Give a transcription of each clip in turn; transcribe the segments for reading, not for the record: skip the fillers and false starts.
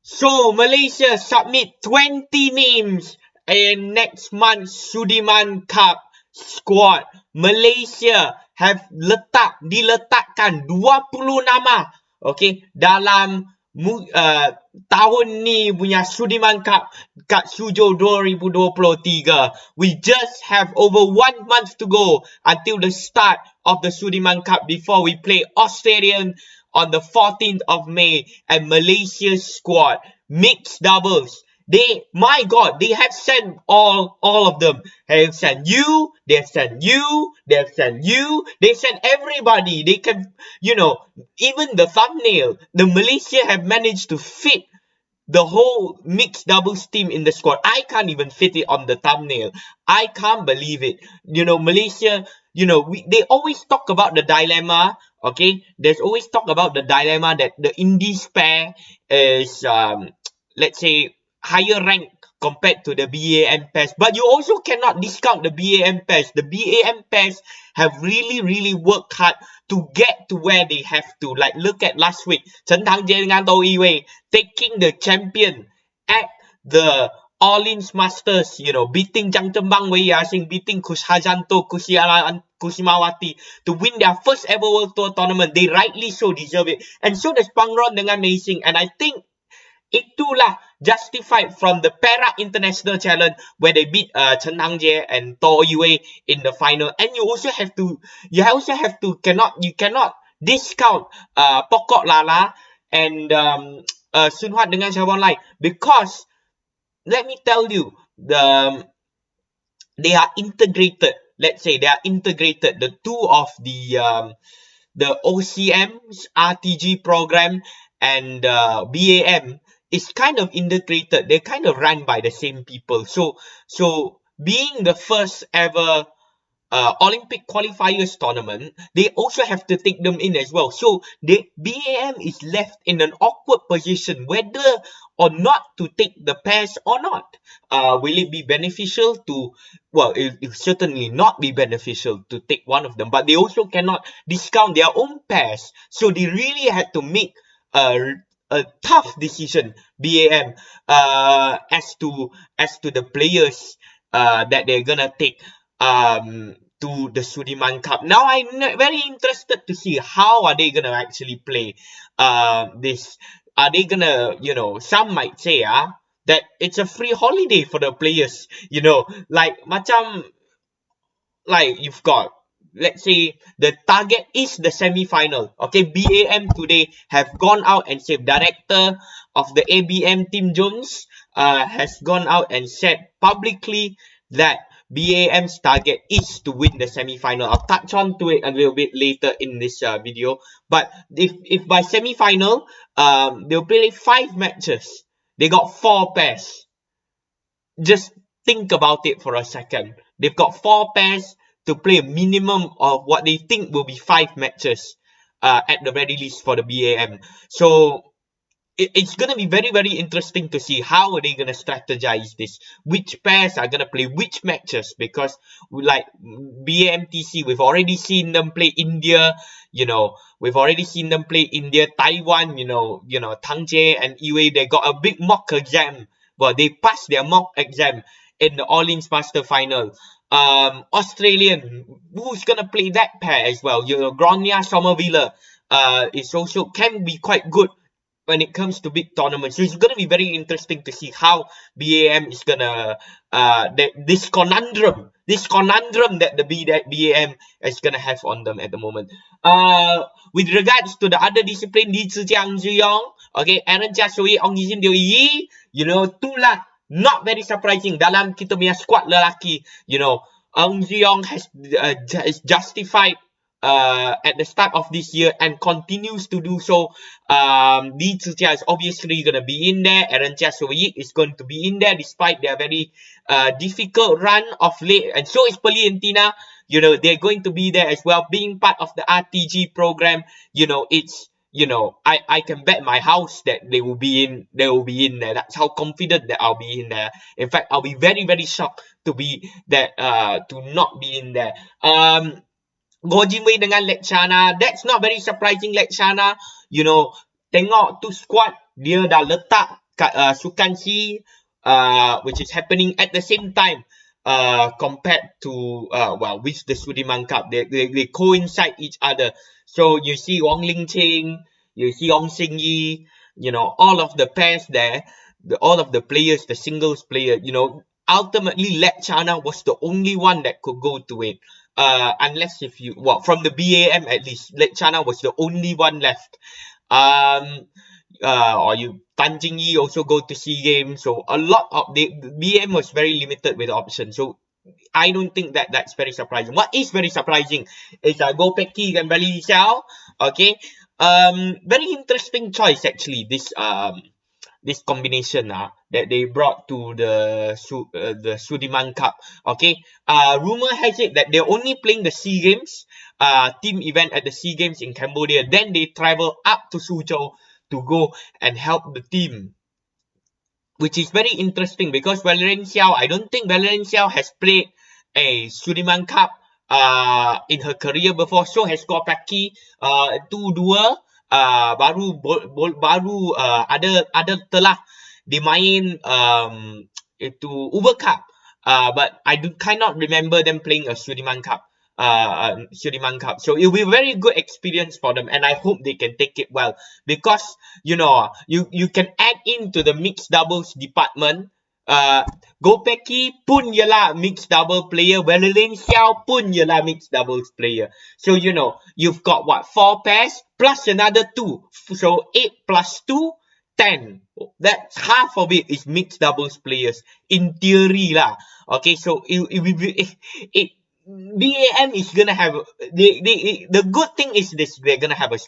So Malaysia submit 20 names in next month's Sudirman Cup squad. Malaysia have diletakkan 20 nama, okay, dalam tahun ni punya Sudirman Cup kat Suzhou 2023. We just have over 1 month to go until the start of the Sudirman Cup before we play Australian on the 14th of May, and Malaysia's squad mixed doubles. My God, they have sent all of them. They have sent you, they have sent you, they have sent you, they sent everybody. They can, even the thumbnail, the Malaysia have managed to fit the whole mixed doubles team in the squad. I can't even fit it on the thumbnail. I can't believe it. Malaysia, they always talk about the dilemma. Okay, there's always talk about the dilemma that the Indies pair is, let's say, higher rank compared to the BAM pairs. But you also cannot discount the BAM pairs. The BAM pairs have really worked hard to get to where they have to. Like, look at last week, Chen Tangjie dengan Toh Yiwei taking the champion at the All-Ins Masters, beating Jiang Chembang, Wei Yaxing, beating Hajanto, Kusimawati to win their first ever World Tour tournament. They rightly so deserve it. And so does Pangron dengan Mei Xing. And I think itulah justified from the Perak International Challenge where they beat Chen Tangjie and Toh Yiwei in the final. And you cannot discount Pokok Lala and Sun Huat dengan Chabon Lai, because let me tell you, they are integrated. Let's say they are integrated. The two of the OCM's RTG program and BAM is kind of integrated. They're kind of run by the same people. So being the first ever Olympic qualifiers tournament, they also have to take them in as well. So the BAM is left in an awkward position whether or not to take the pairs or not. Will it be beneficial to, well, it will certainly not be beneficial to take one of them, but they also cannot discount their own pairs. So they really had to make a tough decision, BAM, as to the players that they're gonna take to the Sudirman Cup. Now I'm very interested to see how are they gonna actually play this. Are they gonna, some might say that it's a free holiday for the players, like you've got, let's say the target is the semi-final. Okay, BAM today have gone out and said, director of the ABM, Tim Jones, has gone out and said publicly that BAM's target is to win the semi-final. I'll touch on to it a little bit later in this video. But if by semi-final, they'll play 5 matches. They got 4 pairs. Just think about it for a second. They've got 4 pairs to play a minimum of what they think will be 5 matches at the very least for the BAM. So it's going to be very interesting to see how are they going to strategize this, which pairs are going to play which matches, because like BAMTC, we've already seen them play India, we've already seen them play India, Taiwan, Tangjie and Yiwei, they got a big mock exam. Well, they passed their mock exam in the All-Ins Master Final. Australian, who's gonna play that pair as well? Gronya Somerville is also can be quite good when it comes to big tournaments. So it's gonna be very interesting to see how BAM is gonna this conundrum that the BAM is gonna have on them at the moment. With regards to the other discipline, Li Zijiang Ziyong, okay, Aaron Jasui, Ong Yizim Deo Yi, itulah not very surprising dalam kita punya squad lelaki. Ong Ziyong has justified at the start of this year and continues to do so. Li Zijia is obviously going to be in there. Aaron Jasui is going to be in there despite their very difficult run of late, and so is Peli and Tina. They're going to be there as well, being part of the RTG program. It's I can bet my house that they will be in there. That's how confident that I'll be in there. In fact, I'll be very shocked to not be in there. Go Jinwei dengan Lekshana, that's not very surprising. Lekshana, tengok tu squad, dia dah letak Sukansi, which is happening at the same time, compared to with the Sudirman Cup. They coincide each other. So you see Wong Ling Ching, you see Ong Sing Yi, all of the pairs there, all of the players, the singles player, ultimately Let Chana was the only one that could go to it. Unless if you, from the BAM at least, Let Chana was the only one left. Um, or you Tan Jing Yi also go to SEA Games. So a lot of the BM was very limited with options. So I don't think that that's very surprising. What is very surprising is Go Peki and Malaysia. Okay, very interesting choice actually. This combination that they brought to the Sudirman Cup. Okay, rumor has it that they're only playing the SEA Games team event at the SEA Games in Cambodia. Then they travel up to Suzhou to go and help the team, which is very interesting because Valencia, I don't think Valencia has played a Sudirman Cup in her career before. So has Kopaki 2-2 baru ada telah dimain itu Uber Cup, but I cannot remember them playing a Sudirman Cup. Sudirman Cup. So it will be a very good experience for them, and I hope they can take it well because you can add into the mixed doubles department. Gopeki pun ialah mixed double player, Valencia pun ialah mixed doubles player. So you've got what, 4 pairs plus another 2, so 8 plus 2, 10. That's half of it is mixed doubles players in theory lah. Okay, so it BAM is gonna have the good thing is this: they're gonna have a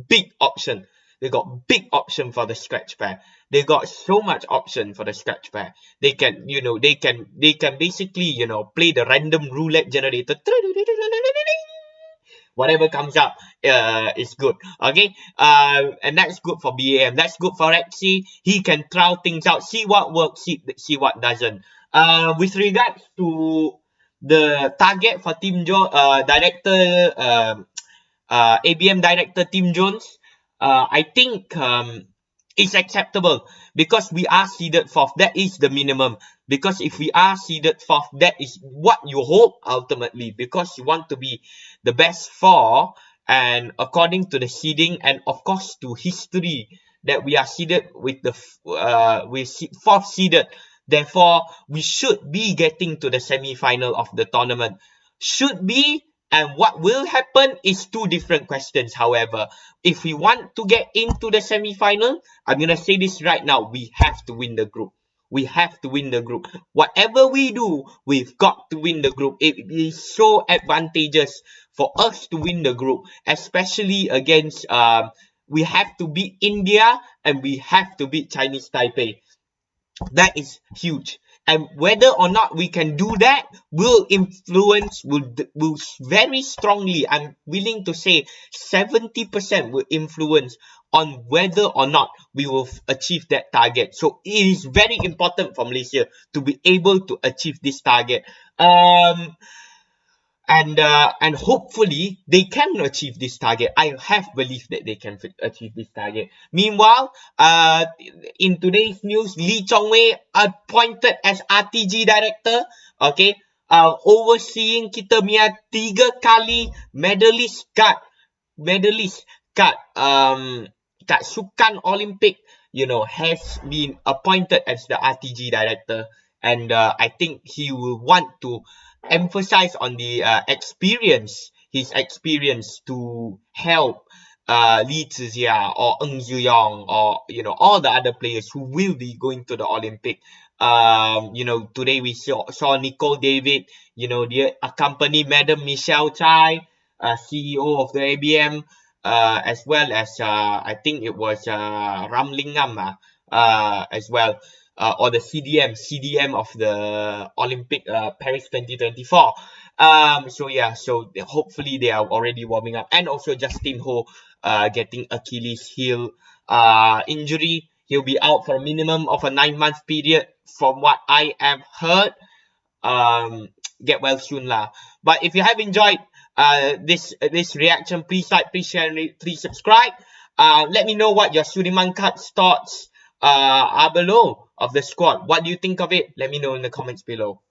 big option. They got big option for the scratch pair. They got so much option for the scratch pair. They can they can basically play the random roulette generator. Whatever comes up is good. Okay, and that's good for BAM. That's good for Rexy. He can trial things out, see what works, see what doesn't. With regards to the target for ABM director Tim Jones, I think it's acceptable because we are seeded 4th. That is the minimum. Because if we are seeded 4th, that is what you hope ultimately, because you want to be the best 4, and according to the seeding and of course to history, that we are seeded with the 4th seeded. Therefore, we should be getting to the semi-final of the tournament. Should be, and what will happen is 2 different questions. However, if we want to get into the semi-final, I'm going to say this right now, we have to win the group. We have to win the group. Whatever we do, we've got to win the group. It is so advantageous for us to win the group, especially against, we have to beat India and we have to beat Chinese Taipei. That is huge. And whether or not we can do that will very strongly, I'm willing to say 70% will influence on whether or not we will achieve that target. So it is very important for Malaysia to be able to achieve this target. And hopefully they can achieve this target. I have belief that they can achieve this target. Meanwhile, in today's news, Lee Chong Wei appointed as RTG director. Okay, overseeing kita punya 3 kali medalist kat Sukan Olympic, has been appointed as the RTG director, and I think he will want to emphasize on the his experience to help Li Zizia or Ng Ziyong or all the other players who will be going to the Olympic. Today we saw Nicole David, they accompany Madam Michelle Chai, CEO of the ABM, as well as I think it was Ramlingam as well. Or the CDM of the Olympic Paris 2024. So hopefully they are already warming up. And also Justin Ho getting Achilles heel injury. He'll be out for a minimum of a 9-month period from what I have heard. Get well soon lah. But if you have enjoyed this reaction, please like, please share, please subscribe. Let me know what your Sudirman Cup thoughts are below of the squad. What do you think of it? Let me know in the comments below.